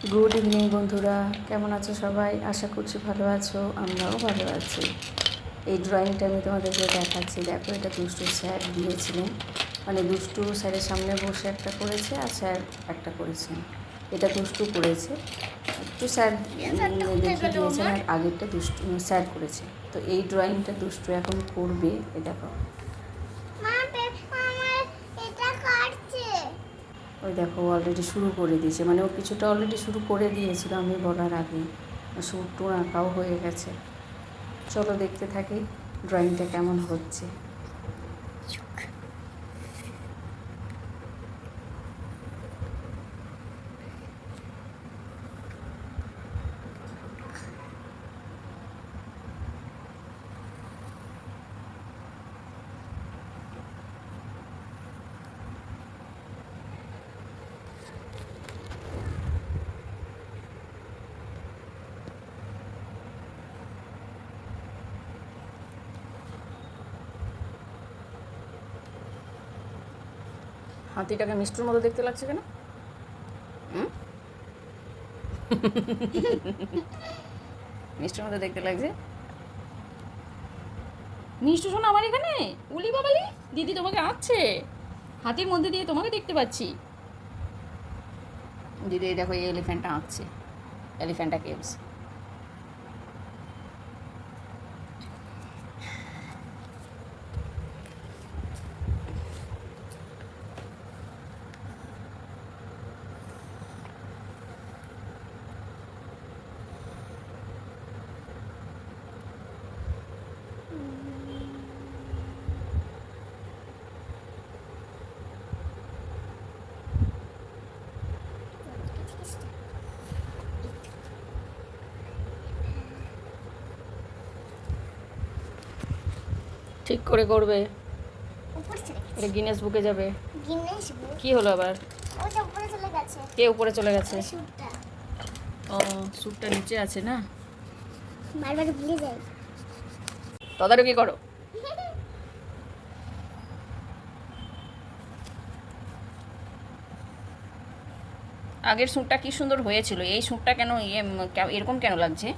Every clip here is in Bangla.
গুড ইভিনিং বন্ধুরা, কেমন আছো সবাই? আশা করছি ভালো আছো, আমরাও ভালো আছি। এই ড্রয়িংটা আমি তোমাদেরকে দেখাচ্ছি। দেখো, এটা দুষ্টু স্যার দিয়েছিলেন, মানে দুষ্টু স্যারের সামনে বসে একটা করেছে আর স্যার একটা করেছেন। এটা দুষ্টু করেছে, একটু স্যার দেখিয়ে দিয়েছেন, আর আগেরটা দুষ্টু স্যার করেছে। তো এই ড্রয়িংটা দুষ্টু এখন করবে। এ দেখো, ওই দেখো অলরেডি শুরু করে দিয়েছে, মানে ও কিছুটা অলরেডি শুরু করে দিয়েছিল আমি বলার আগে। সুরটু আঁকাও হয়ে গেছে। চলো দেখতে থাকি ড্রয়িংটা কেমন হচ্ছে। হাতিটাকে মিষ্টির মতো দেখতে লাগছে কেন? মিষ্টির মতো দেখতে লাগছে। মিষ্টি শোনো আমার এখানে, উলি বাবালি দিদি তোমাকে আঁকছে, হাতির মধ্যে দিয়ে তোমাকে দেখতে পাচ্ছি। দিদি দেখো এই এলিফ্যান্টটা আঁকছে, এলিফ্যান্টা কেভস। ঠিক করে করবে, এটা গিনেস বুকে যাবে। কি হলো আবার? কে উপরে চলে গেছে? ও, স্যুটটা নিচে আছে না, বারবার ভুলে যাই। তদারকি করো। আগের স্যুটটা কি সুন্দর হয়েছিল, এই স্যুটটা কেন এরকম কেন লাগছে?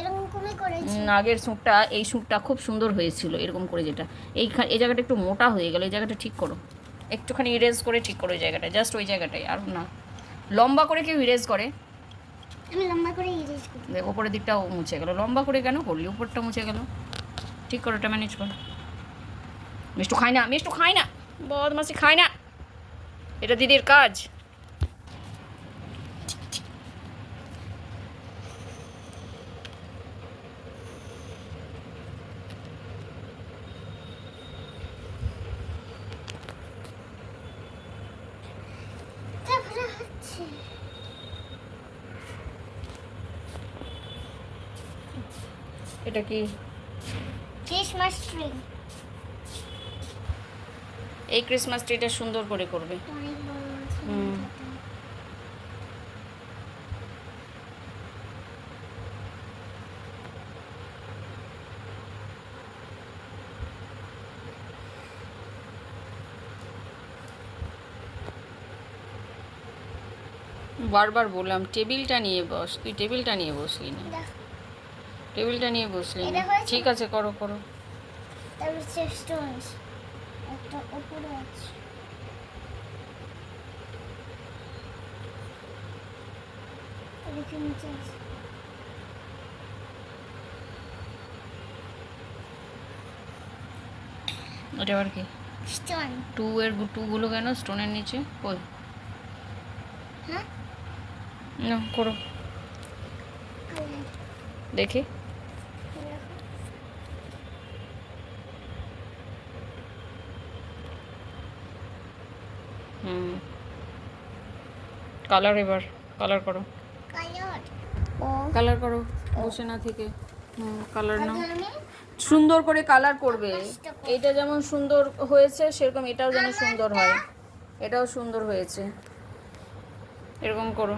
এরকমই করেছি। আগের স্যুটটা, এই স্যুটটা খুব সুন্দর হয়েছিল এরকম করে, যেটা এই জায়গাটা একটু মোটা হয়ে গেল, এই জায়গাটা ঠিক করো, একটুখানি ইরেজ করে ঠিক করো ওই জায়গাটা, জাস্ট ওই জায়গাটাই, আর না। লম্বা করে কেউ ইরেজ করে? আমি লম্বা করে ইরেজ করি। দেখ ওপরের দিকটাও মুছে গেল, লম্বা করে কেন করলি? উপরটা মুছে গেল, ঠিক করো, এটা ম্যানেজ করো। মিষ্টু খায় না, মিষ্টু খায় না, বদমাসি খায় না, এটা দিদির কাজ। তারপরে হচ্ছে এটা কি? Christmas tree. এই ক্রিসমাস ট্রিটা সুন্দর করে করবে। অনেক বড় হুম। বারবার বললাম টেবিলটা নিয়ে বস, তুই টেবিলটা নিয়ে বসলি না, টেবিলটা নিয়ে বসলি না। ঠিক আছে, করো করো। তারপর স্টোনস একটা উপরে আছে। দেখি নিচে আছে। ওটা আবার কি? স্টোন। টুগুলো কেন স্টোনের নিচে? কই? হ্যাঁ, না, করো দেখি। হুম, কালার, এবার কালার করো, কালার ও কালার করো বসে না থেকে। হুম, কালার নাও, সুন্দর করে কালার করবে। এটা যেমন সুন্দর হয়েছে সেরকম এটাও যেন সুন্দর হয়, এটাও সুন্দর হয়েছে, এরকম করো।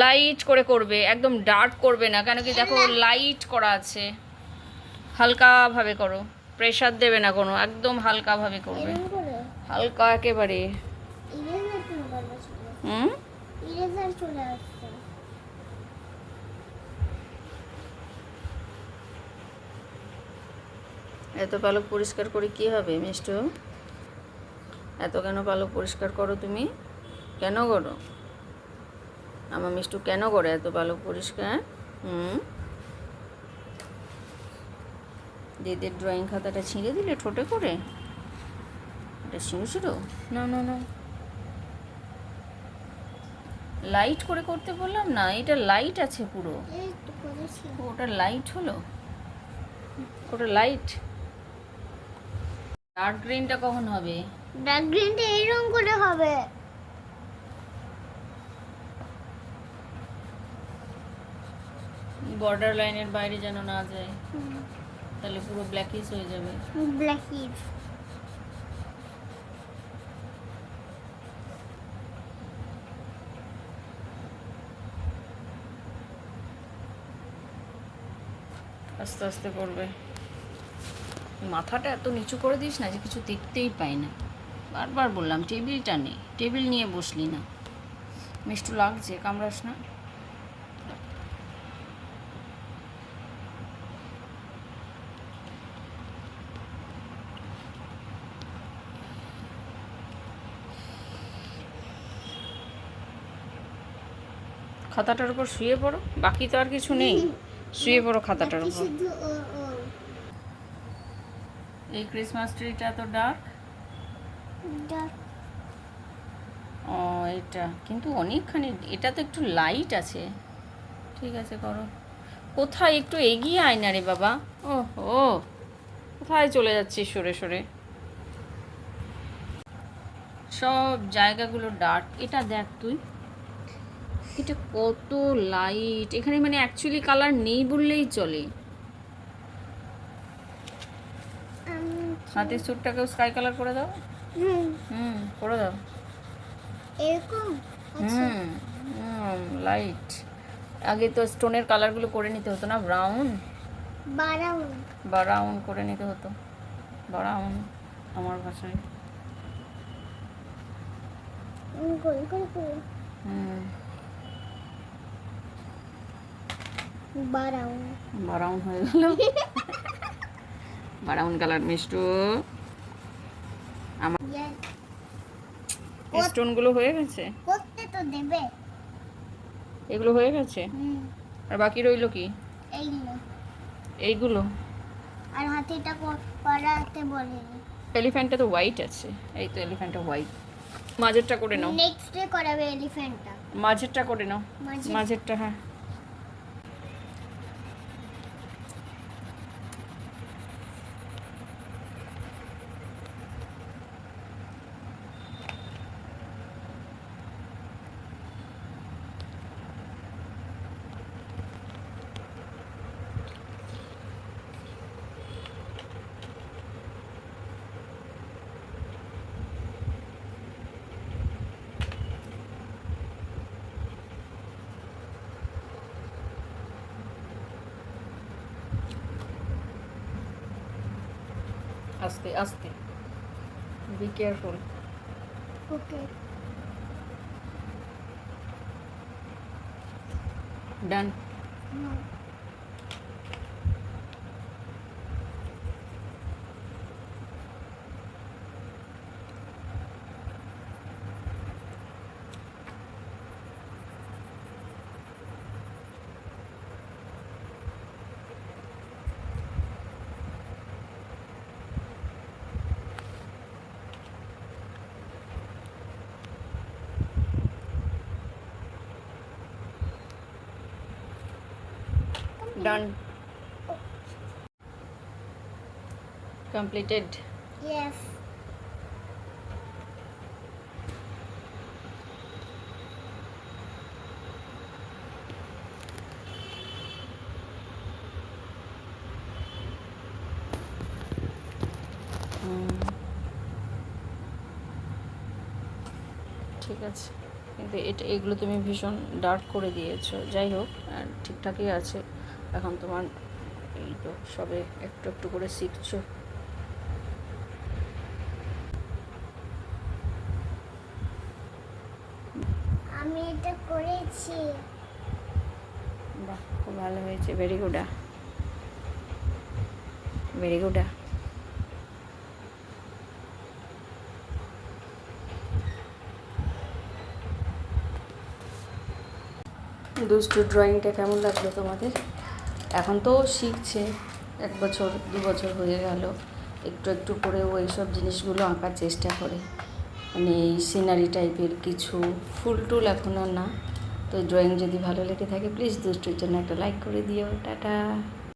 লাইট করে করবে, একদম ডার্ক করবে না, কেন কি দেখো লাইট করা আছে, হালকাভাবে করো, প্রেশার দেবে না কোনো, একদম হালকাভাবে করবে, এরকম করে হালকা একেবারে। ইভেন একটু বড় ছিল। হুম, ইরেজার চলে আসছে। এত পালক পরিষ্কার করে কি হবে মিষ্টু? এত কেন পালক পরিষ্কার করো তুমি? কেন করো? আমার মিষ্টু কেন করে এত পালক পরিষ্কার? দিদির ড্রয়িং খাতাটা ছিঁড়ে দিলে ঠোঁটে করে? এটা ছিঁড়ো না না না, লাইট করে করতে বললাম না, এটা লাইট আছে পুরো। এই তো করেছি। ওটা লাইট হলো, ওটা লাইট। ডার্ক গ্রিনটা কখন হবে? ডার্ক গ্রিনটা এইরকম করে হবে। বর্ডার লাইনের বাইরে যেন না যায়, তাহলে পুরো ব্ল্যাকিশ হয়ে যাবে। ব্ল্যাকিশ। আস্তে আস্তে করবে। মাথাটা এত নিচু করে দিস না যে কিছু দেখতেই পাই না। বারবার বললাম টেবিলটা নেই, টেবিল নিয়ে বসলি না। মিষ্টু লাগছে, কামড়াস না। খাতাটার উপর শুয়ে পড়ো, বাকি তো আর কিছু নেই। শুয়ে পড়ো খাতাটার বাকি উপর। শুধু ও ও। এই ক্রিসমাস ট্রিটা তো ডার্ক। ডার্ক। ও এটা কিন্তু অনেকখানি, এটা তো একটু লাইট আছে। ঠিক আছে করো। কোথায় একটু এগিয়ে আয় না রে বাবা। ও ও, কোথায় চলে যাচ্ছিস সরে সরে? সব জায়গাগুলো ডার্ক। এটা দেখ তুই, এটা কত লাইট এখানে, মানে অ্যাকচুয়ালি কালার নেই বললেই চলে। হাতের স্যুটটাকেও স্কাই কালার করে দাও। করে দাও। এরকম। আচ্ছা। লাইট। আগে তো স্টোনের কালারগুলো করে নিতে হতো না, ব্রাউন বারাউন। ব্রাউন করে নিতে হতো, ব্রাউন আমার ভাষায়। গোল করে করে। বারাউন। ব্রাউন হয়ে গেল। Brown colour Mishtu. আমার স্টোনগুলো হয়ে গেছে, করতে তো দেবে। এগুলো হয়ে গেছে। আর বাকি রইলো কি? এইগুলো। এইগুলো আর হাতিটা করাতে বলেনি। এলিফ্যান্টটা তো হোয়াইট আছে, এই তো এলিফ্যান্টটা হোয়াইট। মাঝেরটা করে নাও, নেক্সট ডে করাবে এলিফ্যান্টটা। মাঝেরটা করে নাও, মাঝের- মাঝেরটা। হ্যাঁ আস্তে আস্তে, be careful. Okay. Done. Done. Completed. Yes. ঠিক আছে, কিন্তু এগুলো তুমি ভীষণ ডার্ক করে দিয়েছো। যাই হোক, আর ঠিকঠাকই আছে এখন তোমার। এই তো সবে একটু একটু করে শিখছো। আমি আমি এটা করেছি। বাহ, খুব ভালো হয়েছে। Very good, very good. দুষ্টু ড্রয়িংটা কেমন লাগলো তোমাদের? এখন তো ও শিখছে, 1 বছর 2 বছর হয়ে গেল। একটু একটু করে ও এইসব জিনিসগুলো আঁকার চেষ্টা করে, মানে এই সিনারি টাইপের কিছু, ফুল টুল এখন আর না। তো ড্রয়িং যদি ভালো লেগে থাকে প্লিজ দুষ্টুর জন্য একটা লাইক করে দিও। টাটা।